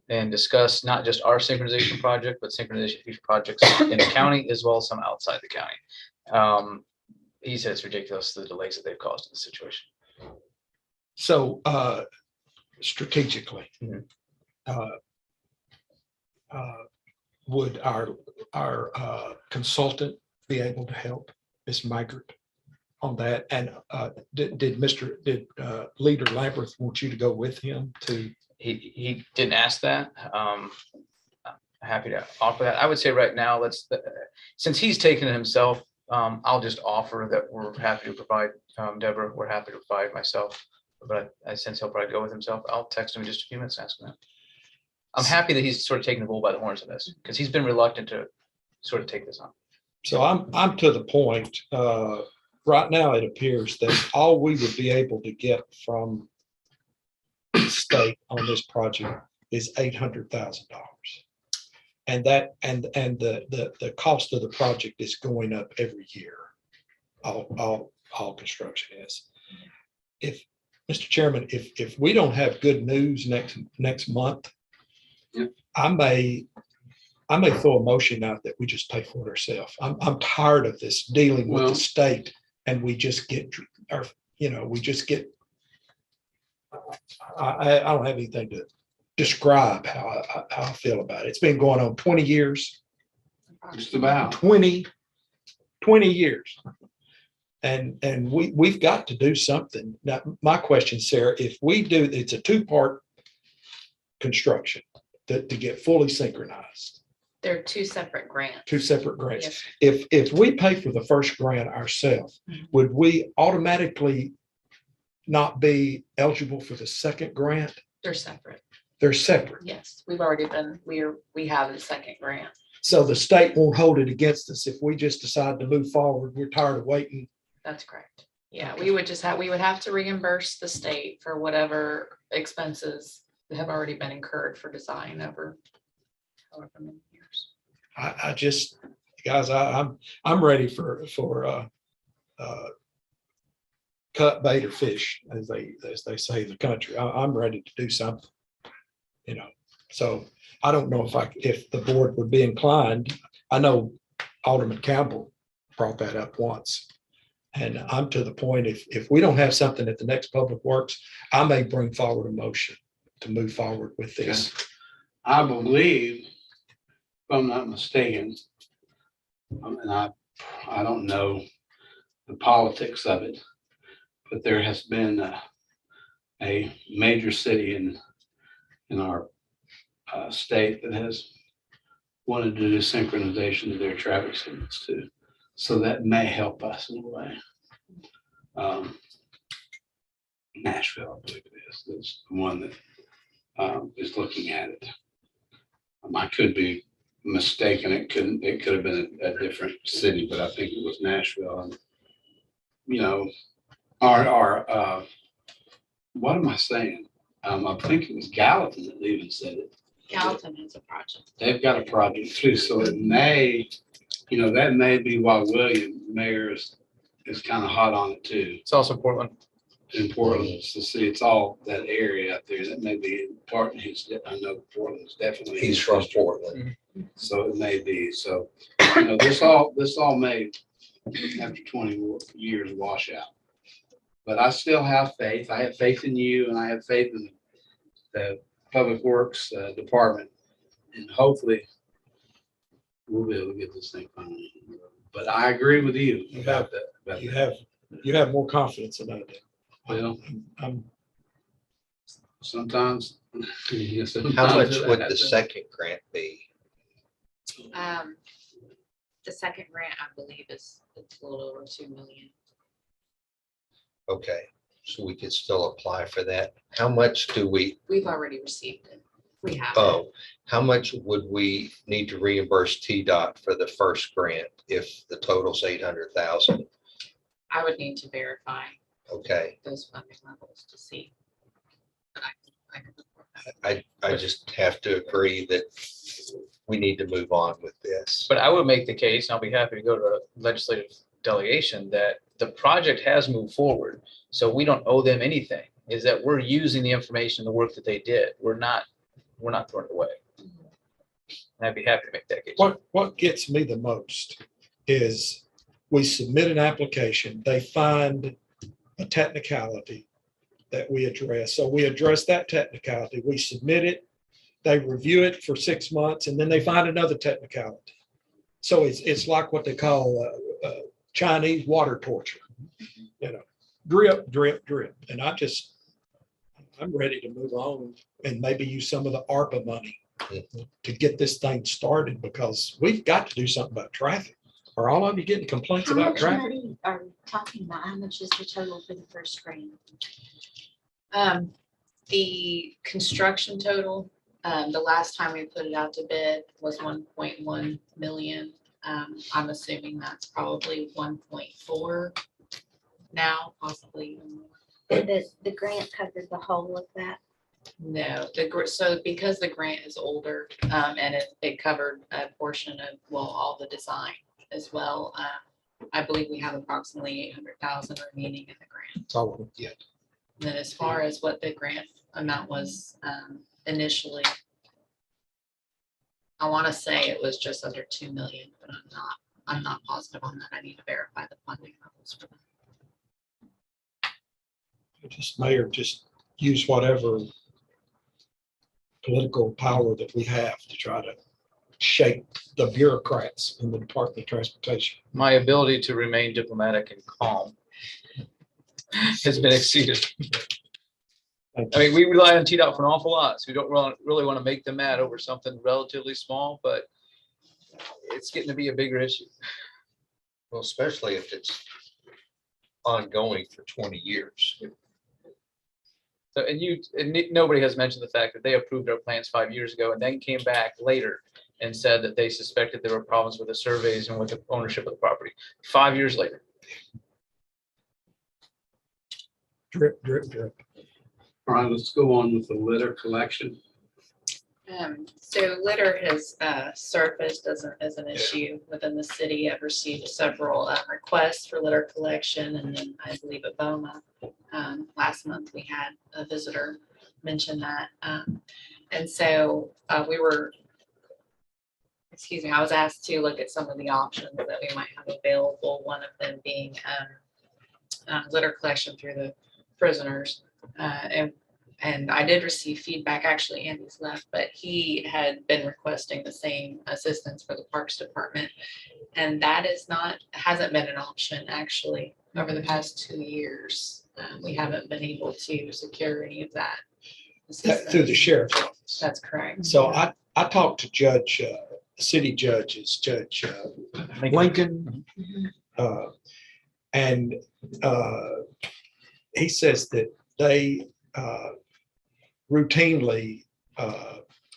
and discuss not just our synchronization project, but synchronization of future projects in the county as well as some outside the county. He said it's ridiculous, the delays that they've caused in the situation. So strategically, Mhm. would our consultant be able to help Ms. Migrant on that? And did Leader Labyrinth want you to go with him to? He didn't ask that. Happy to offer that. I would say right now, since he's taken it himself, I'll just offer that we're happy to provide, Deborah, we're happy to provide myself. But I sense he'll probably go with himself. I'll text him in just a few minutes, ask him that. I'm happy that he's sort of taking the bull by the horns in this, because he's been reluctant to sort of take this on. So I'm to the point, right now, it appears that all we would be able to get from the state on this project is $800,000. And the cost of the project is going up every year. All construction is. If, Mr. Chairman, if we don't have good news next month, Yep. I may throw a motion out that we just pay for it ourselves. I'm tired of this dealing with Well- the state and we just get, or, we just get, I don't have anything to describe how I feel about it. It's been going on 20 years, Just about. 20 years. And we've got to do something. Now, my question, Sarah, if we do, it's a two-part construction to get fully synchronized, They're two separate grants. two separate grants. Yes. If we pay for the first grant ourselves, Mhm. would we automatically not be eligible for the second grant? They're separate. They're separate. Yes, we have the second grant. So the state won't hold it against us if we just decide to move forward. We're tired of waiting. That's correct. Yeah, Okay. we would have to reimburse the state for whatever expenses that have already been incurred for design over however many years. I just, guys, I'm ready for cut bait or fish, as they say in the country. I'm ready to do something, So I don't know if the board would be inclined. I know Alderman Campbell brought that up once. And I'm to the point, if we don't have something at the next Public Works, I may bring forward a motion to move forward with this. I believe, if I'm not mistaken, and I don't know the politics of it, but there has been a major city in our state that has wanted to do synchronization of their traffic signals too. So that may help us in a way. Nashville, I believe it is the one that is looking at it. I could be mistaken. It could have been a different city, but I think it was Nashville. And our what am I saying? I think it was Gallatin that even said it. Gallatin has a project. They've got a project too, so it may, that may be why William Mayor is kind of hot on it too. It's also Portland. In Portland, so see, it's all that area out there. That may be part of his, I know Portland's definitely. He's from Portland. So it may be, so, this all may, after 20 years, wash out. But I still have faith. I have faith in you and I have faith in the Public Works Department. And hopefully we'll be able to get this thing finally. But I agree with you about that. You have more confidence than I do. Well, I'm sometimes. How much would the second grant be? The second grant, I believe, it's a little over 2 million. Okay, so we could still apply for that. How much do we, We've already received it. We have. how much would we need to reimburse TDOT for the first grant if the total's 800,000? I would need to verify Okay, those funding levels to see. But I can report that. I just have to agree that we need to move on with this. But I would make the case, and I'll be happy to go to a legislative delegation, that the project has moved forward. So we don't owe them anything, is that we're using the information, the work that they did. We're not throwing it away. And I'd be happy to make that case. what gets me the most is we submit an application, they find a technicality, that we address. So we address that technicality. We submit it, they review it for 6 months, and then they find another technicality. So it's like what they call Chinese water torture, drip, drip, drip. And I'm ready to move on and maybe use some of the ARPA money to get this thing started, because we've got to do something about traffic. Are all of you getting complaints How about much traffic? money are we talking about? How much is the total for the first grant? The construction total, the last time we put it out to bid was 1.1 million. I'm assuming that's probably 1.4 now, possibly even more. And the grant covered the whole of that? No, so because the grant is older, and it covered a portion of, well, all the design as well. I believe we have approximately 800,000 remaining in the grant. So, yeah. And then as far as what the grant amount was initially, I want to say it was just under 2 million, but I'm not positive on that. I need to verify the funding levels for that. Mayor, just use whatever political power that we have to try to shape the bureaucrats in the Department of Transportation. My ability to remain diplomatic and calm has been exceeded. I mean, we rely on TDOT for an awful lot, so we don't really want to make them mad over something relatively small, but it's getting to be a bigger issue. Well, especially if it's ongoing for 20 years. So, and nobody has mentioned the fact that they approved our plans 5 years ago and then came back later and said that they suspected there were problems with the surveys and with the ownership of the property. 5 years later. Drip, drip, drip. All right, let's go on with the litter collection. So litter has surfaced as an issue within the city. I've received several requests for litter collection, and then I believe at BOMA last month we had a visitor mention that, and so I was asked to look at some of the options that we might have available. One of them being litter collection through the prisoners, and I did receive feedback. Actually, Andy's left, but he had been requesting the same assistance for the Parks Department. And that hasn't been an option actually over the past 2 years. We haven't been able to secure any of that assistance. Through the sheriff's office. That's correct. So I talked to city judges, Judge Lincoln, and he says that they routinely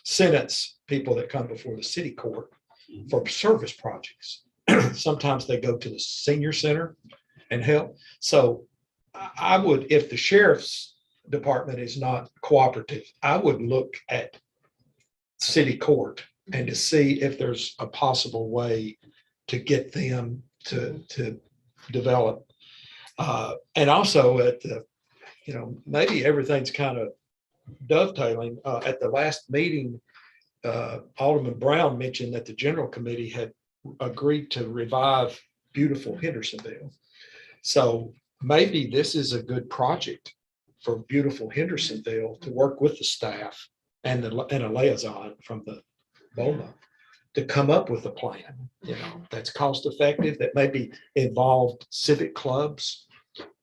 sentence people that come before the city court for service projects. Sometimes they go to the senior center and help. So I would, if the sheriff's department is not cooperative, I would look at city court and to see if there's a possible way to get them to develop. And also at the, maybe everything's kind of dovetailing. At the last meeting, Alderman Brown mentioned that the general committee had agreed to revive beautiful Hendersonville. So maybe this is a good project for beautiful Hendersonville to work with the staff and a liaison from the BOMA to come up with a plan, that's cost effective, that maybe involved civic clubs,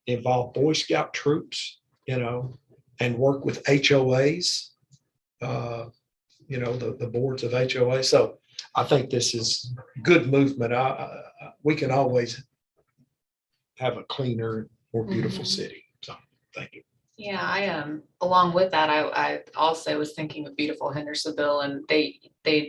involve Boy Scout troops, and work with HOAs, the boards of HOA. So I think this is good movement. We can always have a cleaner, more beautiful city. So thank you. Yeah, I along with that, I also was thinking of beautiful Hendersonville, and they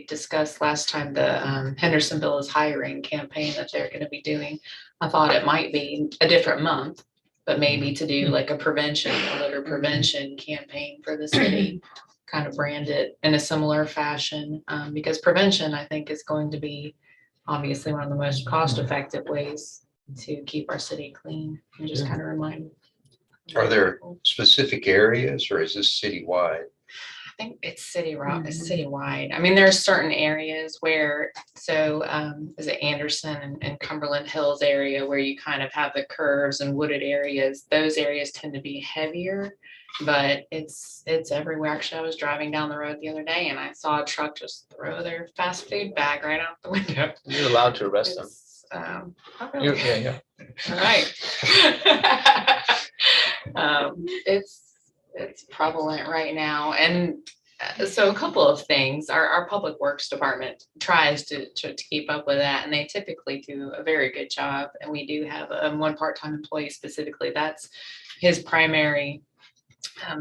discussed last time the Hendersonville is hiring campaign that they're going to be doing. I thought it might be a different month, but maybe to do like a litter prevention campaign for the city, kind of brand it in a similar fashion, because prevention, I think, is going to be obviously one of the most cost-effective ways to keep our city clean, and just kind of remind. Are there specific areas, or is this citywide? think it's it's citywide. I mean, there are certain areas where, is it Anderson and Cumberland Hills area where you kind of have the curves and wooded areas. Those areas tend to be heavier, but it's everywhere. Actually, I was driving down the road the other day and I saw a truck just throw their fast food bag right out the window. You're allowed to arrest them. Oh, really? Yeah. All right. It's prevalent right now. And so a couple of things, our Public Works Department tries to keep up with that, and they typically do a very good job. And we do have one part-time employee specifically, that's his primary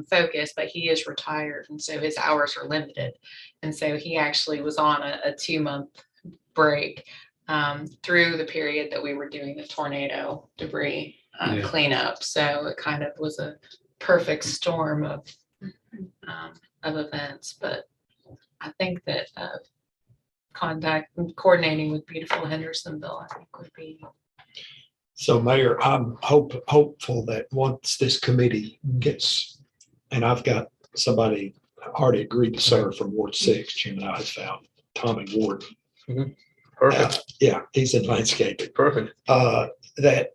focus, but he is retired, and so his hours are limited. And so he actually was on a 2-month break through the period that we were doing the tornado debris cleanup. So it kind of was a perfect storm of events. But I think that coordinating with beautiful Hendersonville, I think would be. So Mayor, I'm hopeful that once this committee gets, and I've got somebody already agreed to serve from Ward 6, Jim and I have found, Tommy Ward. Perfect. Yeah, he's in landscaping. Perfect. That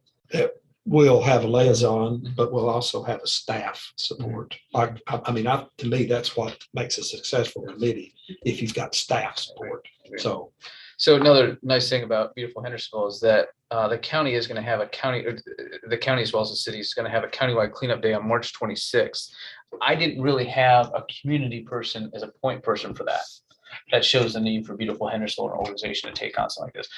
we'll have a liaison, but we'll also have a staff support. I mean, to me, that's what makes a successful committee, if you've got staff support. So another nice thing about beautiful Hendersonville is that the county is going to have the county as well as the city is going to have a countywide cleanup day on March 26th. I didn't really have a community person as a point person for that. That shows the need for beautiful Hendersonville, an organization to take on something like this.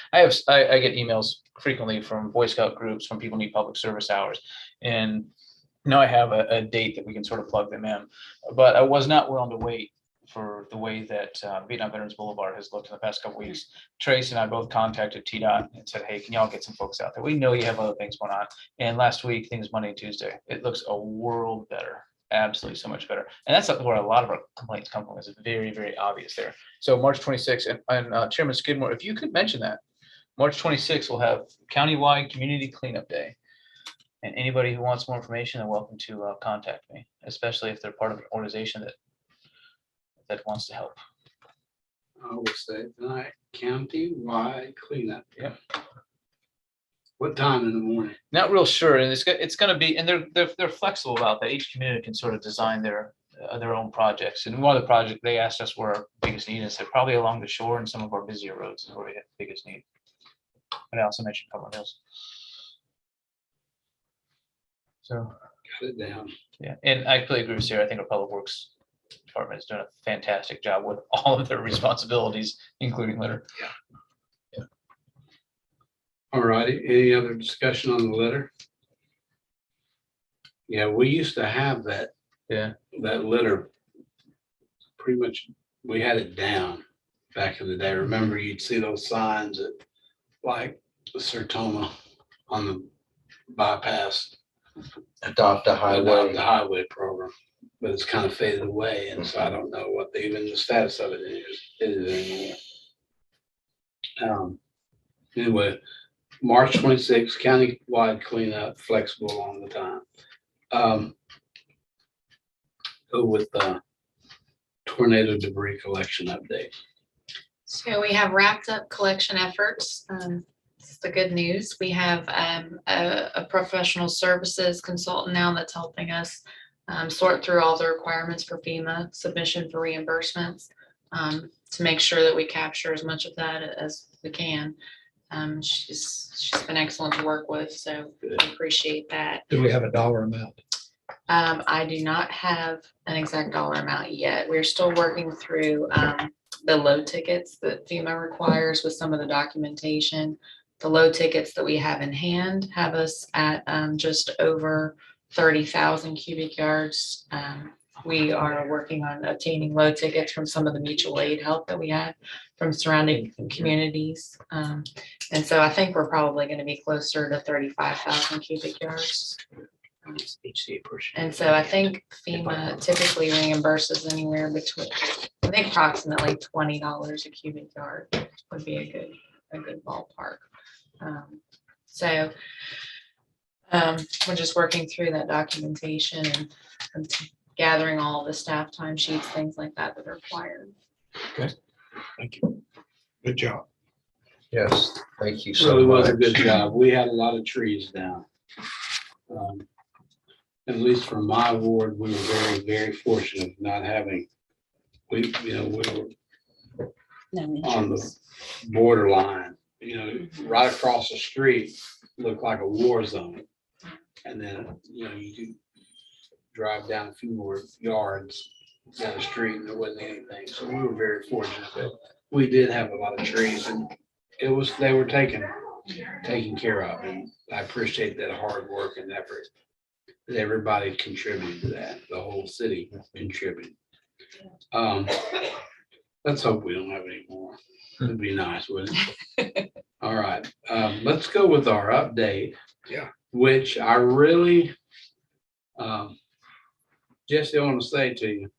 I get emails frequently from Boy Scout groups, from people who need public service hours. And now I have a date that we can sort of plug them in. But I was not willing to wait for the way that Vietnam Veterans Boulevard has looked in the past couple weeks. Trace and I both contacted TDOT and said, hey, can y'all get some folks out there? We know you have other things going on. And last week, things Monday and Tuesday, it looks a world better. Absolutely so much better. And that's where a lot of our complaints come from. It's very, very obvious there. So March 26th, and Chairman Skidmore, if you could mention that, March 26th, we'll have countywide community cleanup day. And anybody who wants more information, they're welcome to contact me, especially if they're part of an organization that wants to help. I will say tonight, county-wide cleanup. Yep. What time in the morning? Not real sure, and it's going to be, and they're flexible about that. Each community can sort of design their own projects. And one of the projects they asked us where our biggest need is, probably along the shore and some of our busier roads is where we have the biggest need. And I also mentioned Cumberland Hills. So Got it down. yeah, and I completely agree with Sarah. I think our Public Works Department is doing a fantastic job with all of their responsibilities, including litter. All righty, any other discussion on the letter? Yeah, we used to have that. Yeah. That litter, pretty much, we had it down back in the day. Remember, you'd see those signs at like Sertoma on the bypass. Adopt a The highway program, but it's kind of faded away, and so I don't know what even the status of it is anymore. Anyway, March 26th, countywide cleanup, flexible on the time. Go with tornado debris collection update. So we have wrapped up collection efforts. This is the good news. We have a professional services consultant now that's helping us sort through all the requirements for FEMA submission for reimbursements to make sure that we capture as much of that as we can. She's been excellent to work with, so I appreciate that. do we have a dollar amount? I do not have an exact dollar amount yet. We're still working through the load tickets that FEMA requires with some of the documentation. The load tickets that we have in hand have us at just over 30,000 cubic yards. We are working on obtaining load tickets from some of the mutual aid help that we had from surrounding communities. And so I think we're probably going to be closer to 35,000 cubic yards. And so I think FEMA typically reimburses anywhere between, I think approximately $20 a cubic yard would be a good ballpark. We're just working through that documentation and gathering all the staff time sheets, things like that that are required. Thank you. Good job. Yes, thank you so Really was a much. good job. We had a lot of trees down. At least for my ward, we were very, very fortunate not having, we were No on the insurance. borderline, right across the street looked like a war zone. And then, you could drive down a few more yards down the street and there wasn't anything. So we were very fortunate, but we did have a lot of trees and they were taken care of. And I appreciate that hard work and effort that everybody contributed to that, the whole city contributed. Let's hope we don't have any more. It'd be nice, wouldn't it? All right, let's go with our update. Yeah. Which I really, Jesse, I want to say to you,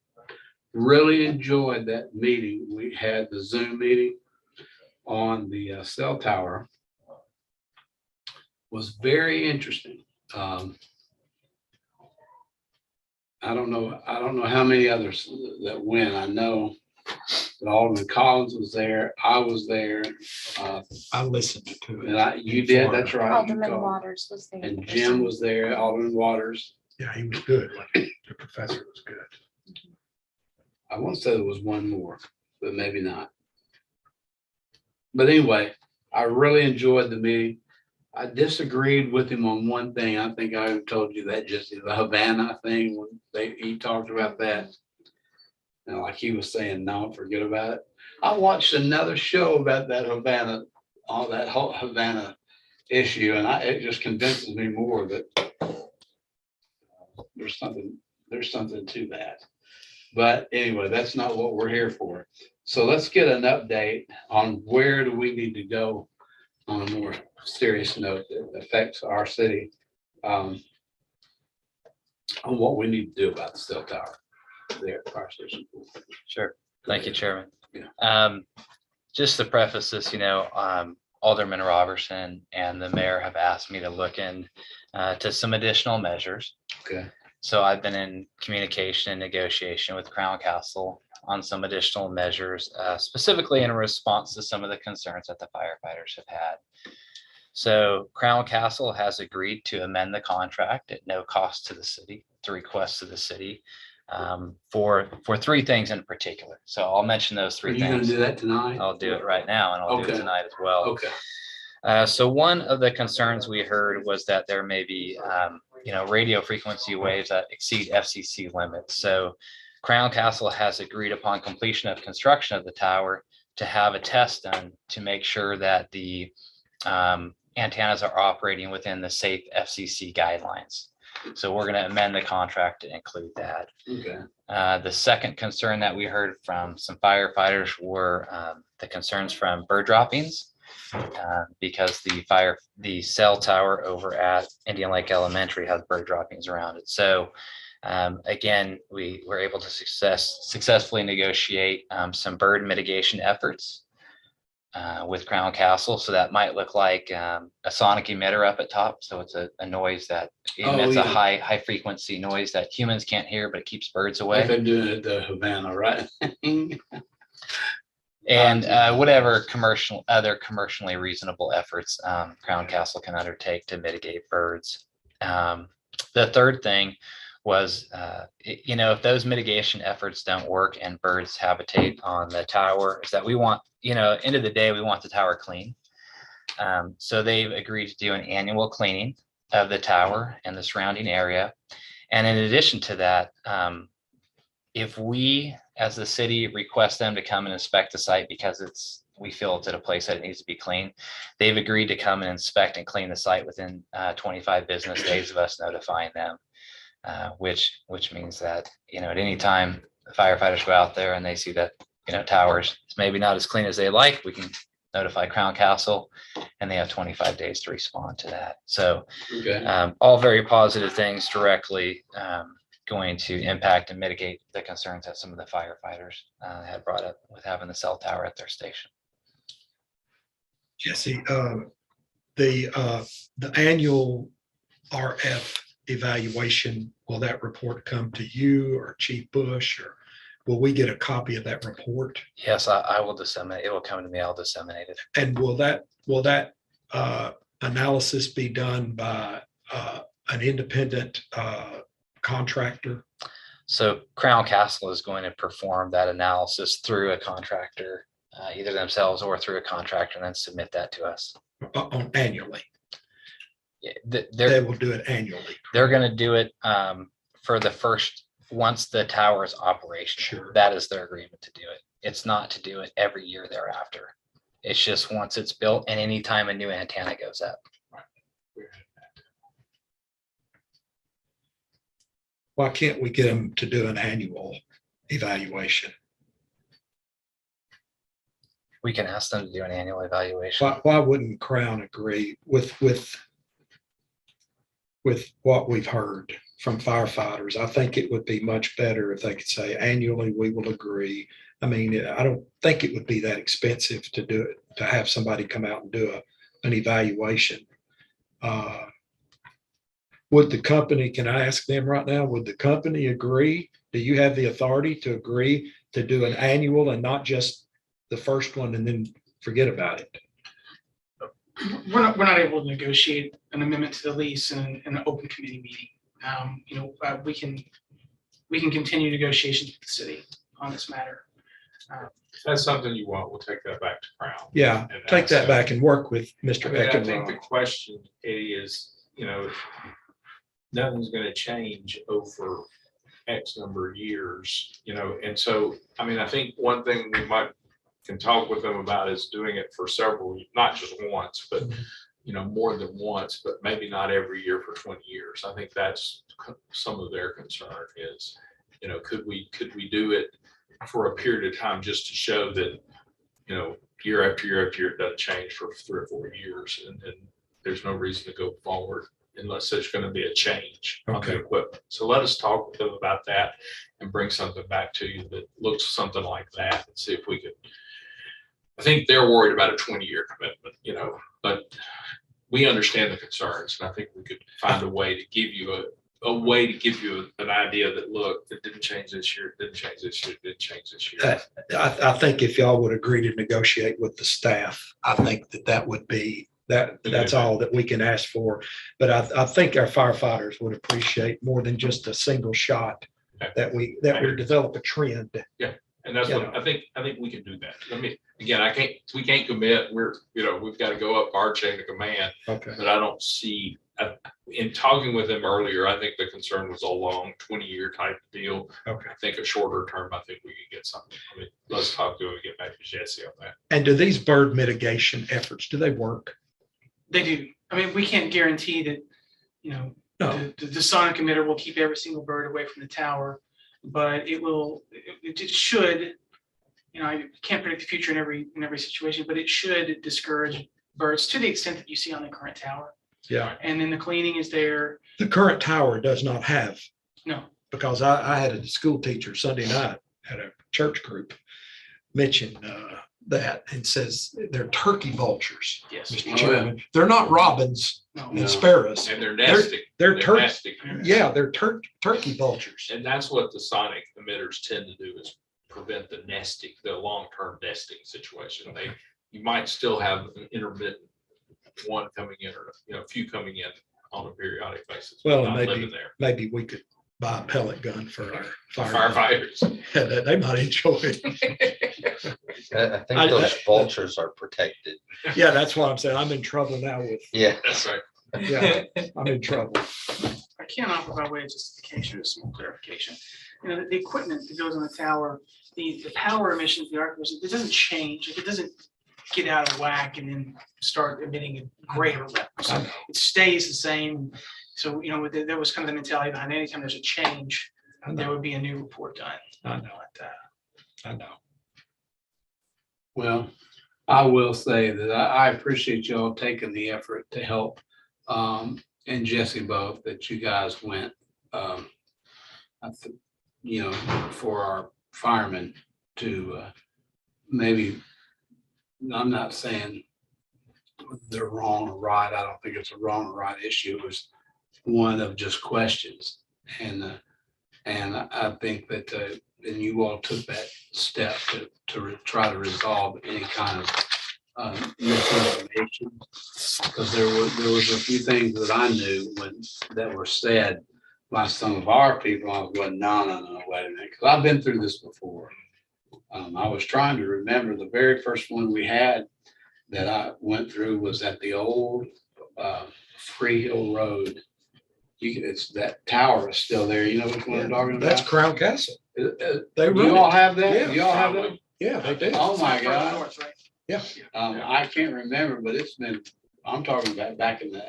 really enjoyed that meeting. We had the Zoom meeting on the cell tower. Was very interesting. I don't know how many others that went. I know that Alderman Collins was there. I was there. I listened to it. And you did, that's right. you Alderman called. Waters was there. And Jim was there, Alderman Waters. Yeah, he was good. Like, the professor was good. I want to say there was one more, but maybe not. But anyway, I really enjoyed the meeting. I disagreed with him on one thing. I think I told you that, just the Havana thing, when he talked about that. And like he was saying, no, forget about it. I watched another show about that Havana, all that whole Havana issue, and it just convinces me more that there's something to that. But anyway, that's not what we're here for. So let's get an update on where do we need to go on a more serious note that affects our city, on what we need to do about the cell tower there at the fire station. Sure. Thank you, Chairman. Yeah. Just to preface this, Alderman Robertson and the mayor have asked me to look in to some additional measures. Okay. So I've been in communication and negotiation with Crown Castle on some additional measures, specifically in response to some of the concerns that the firefighters have had. So Crown Castle has agreed to amend the contract at no cost to the city, to request to the city, for three things in particular. So I'll mention those Are three you gonna things. do that tonight? I'll do it right now, and I'll do it Okay. tonight as well. Okay. So one of the concerns we heard was that there may be, radio frequency waves that exceed FCC limits. So Crown Castle has agreed upon completion of construction of the tower to have a test done to make sure that the antennas are operating within the safe FCC guidelines. So we're going to amend the contract to include that. Okay. The second concern that we heard from some firefighters were the concerns from bird droppings. Because the cell tower over at Indian Lake Elementary has bird droppings around it. So again, we were able to successfully negotiate some bird mitigation efforts with Crown Castle. So that might look like a sonic emitter up at top. So it's a noise that emits a high frequency noise that humans can't hear, but it keeps birds away. Like they're doing it at the Havana, right? And whatever other commercially reasonable efforts Crown Castle can undertake to mitigate birds. The third thing was, if those mitigation efforts don't work and birds habitate on the tower, is that we want, end of the day, we want the tower clean. So they've agreed to do an annual cleaning of the tower and the surrounding area. And in addition to that, if we, as the city, request them to come and inspect the site because we feel it's at a place that it needs to be clean, they've agreed to come and inspect and clean the site within 25 business days of us notifying them, which means that, at any time the firefighters go out there and they see that, towers is maybe not as clean as they like, we can notify Crown Castle and they have 25 days to respond to that. So Okay. all very positive things directly going to impact and mitigate the concerns that some of the firefighters had brought up with having the cell tower at their station. Jesse, the annual RF evaluation, will that report come to you or Chief Bush, or will we get a copy of that report? Yes, I will disseminate. It will come to me. I'll disseminate it. And will that analysis be done by an independent contractor? So Crown Castle is going to perform that analysis through a contractor, either themselves or through a contractor, and then submit that to us. Annually? Yeah, They will do it annually. they're going to do it for the first, once the tower is operational. Sure. That is their agreement to do it. It's not to do it every year thereafter. It's just once it's built and anytime a new antenna goes up. Why can't we get them to do an annual evaluation? We can ask them to do an annual evaluation. Why wouldn't Crown agree with what we've heard from firefighters? I think it would be much better if they could say annually, we will agree. I mean, I don't think it would be that expensive to do it, to have somebody come out and do an evaluation. Would the company, can I ask them right now, would the company agree? Do you have the authority to agree to do an annual and not just the first one and then forget about it? We're not able to negotiate an amendment to the lease in an open committee meeting. We can continue negotiations with the city on this matter. If that's something you want, we'll take that back to Crown. Yeah, And take that ask back and work with Mr. them. I mean, I think the Eckenrod. question, Eddie, is, nothing's gonna change over X number of years, and so, I mean, I think one thing we can talk with them about is doing it for several, not just once, but more than once, but maybe not every year for 20 years. I think that's some of their concern is, could we do it for a period of time just to show that, year after year after year, it doesn't change for 3 or 4 years, and there's no reason to go forward unless there's going to be a change on the equipment. So let us talk with them about that and bring something back to you that looks something like that and see if we could. I think they're worried about a 20-year commitment, but we understand the concerns, and I think we could find a way to give you an idea that, look, it didn't change this year, it didn't change this year, it didn't change this year. I think if y'all would agree to negotiate with the staff, I think that would be, that's all that we can ask for. But I think our firefighters would appreciate more than just a single shot, that we develop a trend. And that's what I think we can do that. Again, we can't commit. We've got to go up our chain of command. Okay. But I don't see, in talking with them earlier, I think the concern was a long 20-year type deal. Okay. I think a shorter term, I think we can get something. Let's talk to him and get back to Jesse on that. And do these bird mitigation efforts, do they work? They do. We can't guarantee that, No. the sonic emitter will keep every single bird away from the tower, but it should, I can't predict the future in every situation, but it should discourage birds to the extent that you see on the current tower. Yeah. And then the cleaning is there. The current tower does not have. No. Because I had a school teacher Sunday night at a church group mention that and says they're turkey vultures. Yes. Mr. Chairman, they're not robins No. and sparrows. And they're nesting. They're nesting. Yeah, they're turkey vultures. And that's what the sonic emitters tend to do, is prevent the long-term nesting situation. You might still have an intermittent one coming in, or a few coming in on a periodic basis. Well, not maybe living there. maybe we could buy a pellet gun for our Firefighters. that they might enjoy it. I think those vultures are protected. Yeah, that's what I'm saying. I'm in trouble now with, Yeah. That's right. yeah, I'm in trouble. I can't offer by way of justification, a small clarification. The equipment that goes on the tower, the power emissions, the arc emissions, it doesn't change. It doesn't get out of whack and then start emitting a greater level. So it stays the same. So, there was kind of the mentality behind anytime there's a change, there would be a new report done. I know it. I know. Well, I will say that I appreciate y'all taking the effort to help, and Jesse both, that you guys went, for our firemen to maybe, I'm not saying they're wrong or right. I don't think it's a wrong or right issue. It was one of just questions. And I think that, and you all took that step to try to resolve any kind of misinformation. Because there was a few things that I knew that were said by some of our people. I was going, no, wait a minute, because I've been through this before. I was trying to remember the very first one we had that I went through was at the old Free Hill Road. It's that tower is still there. You know which one I'm talking about? That's Crown Castle. Do They you run all it. have that? Yeah. Do you all have that? Yeah, they do. Oh, my Further God. north, right? Yeah. I can't remember, but it's been, I'm talking about back in the,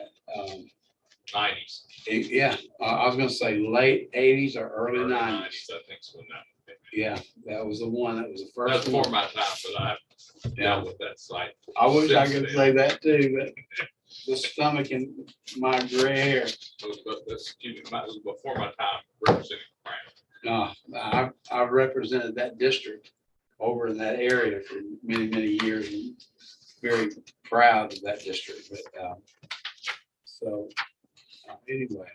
90s. yeah, I was gonna say late 80s or early 90s. I think so now. Yeah, that was the one. That was the That's first before one. my time, but I've Yeah, dealt with that site. I wish I since could then. say that too, but the stomach and my gray hair. But that's, it was before my time representing Crown. No, I've represented that district over in that area for many, many years and very proud of that district. But so anyway,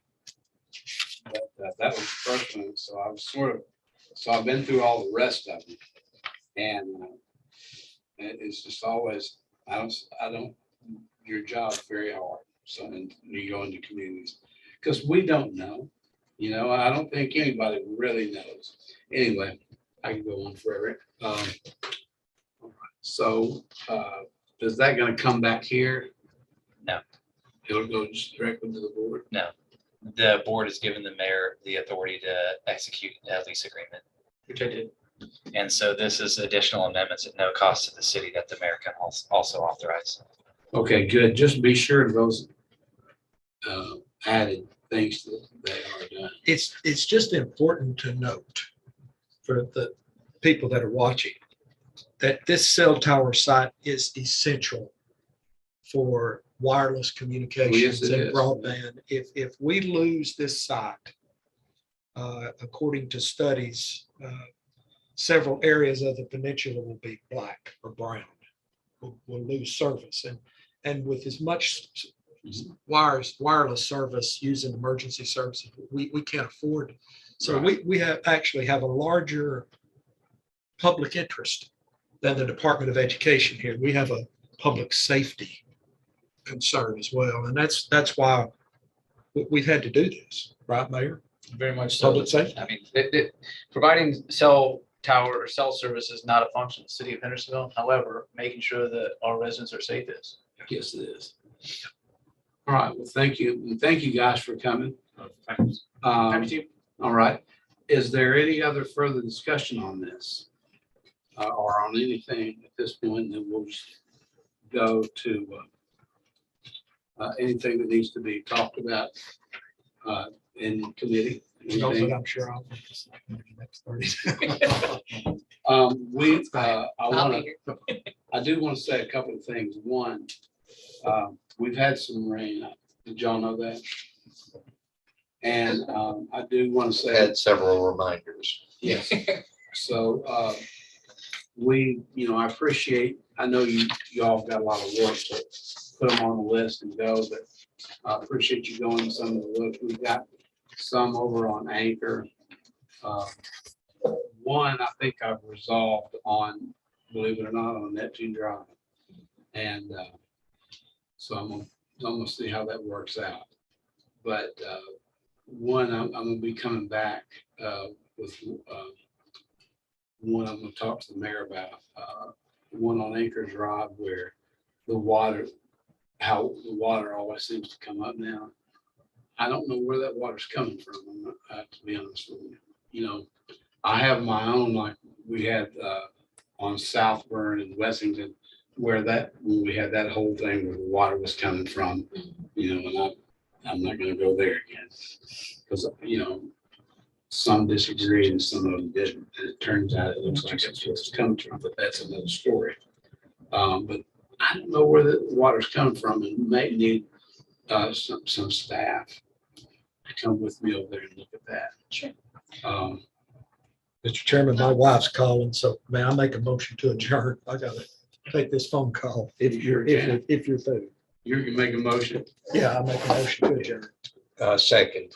but that was the first one. So I was so I've been through all the rest of them, and it's just always I don't. Your job's very hard. So and you go into communities because we don't know. You know, I don't think anybody really knows. Anyway, I can go on forever. So is that going to come back here? No. It'll go just directly to the board? The board has given the mayor the authority to execute a lease agreement. Which I did. And so this is additional amendments at no cost to the city that the mayor can also authorize. Okay, good. Just be sure of those added things that they are done. It's just important to note for the people that are watching that this cell tower site is essential for wireless communications it and is. broadband. If we lose this site, according to studies, several areas of the peninsula will be black or brown. We'll lose service. And with as much wireless service using emergency services, we can't afford. So we actually have a larger public interest than the Department of Education here. We have a public safety concern as well. And that's why we've had to do this, right, Mayor? Very much so. Public safety. I mean, providing cell tower or cell service is not a function of the city of Hendersonville. However, making sure that our residents are safe is. Yes, it is. All right, well, thank you. And thank you guys for coming. Thanks. Happy to. All right. Is there any other further discussion on this? Or on anything at this point? Then we'll just go to anything that needs to be talked about in committee. No, but Anything? I'm sure I'll make this like in the next 30. I do want to say a couple of things. One, we've had some rain. Did y'all know that? And I do want to say. Had several reminders. Yes. So I appreciate, I know y'all got a lot of work to put them on the list and go, but I appreciate you going to some of the looks. We've got some over on Anchor. One, I think I've resolved on, believe it or not, on Neptune Drive. And so I'm gonna see how that works out. But one, I'm gonna be coming back with one I'm gonna talk to the mayor about, one on Anchor Drive where how the water always seems to come up now. I don't know where that water's coming from, to be honest with you. You know, I have my own, like we had on Southburn and Wessington, when we had that whole thing where the water was coming from, and I'm not gonna go there again. Because, some disagree and some of them didn't. And it turns out it looks like that's where it's coming from, but that's another story. But I don't know where the water's coming from and may need some staff to come with me over there and look at that. Sure. Mr. Chairman, my wife's calling, so may I make a motion to adjourn? I gotta take this phone call if you're through. You can make a motion. Yeah, I make a motion to adjourn. Second.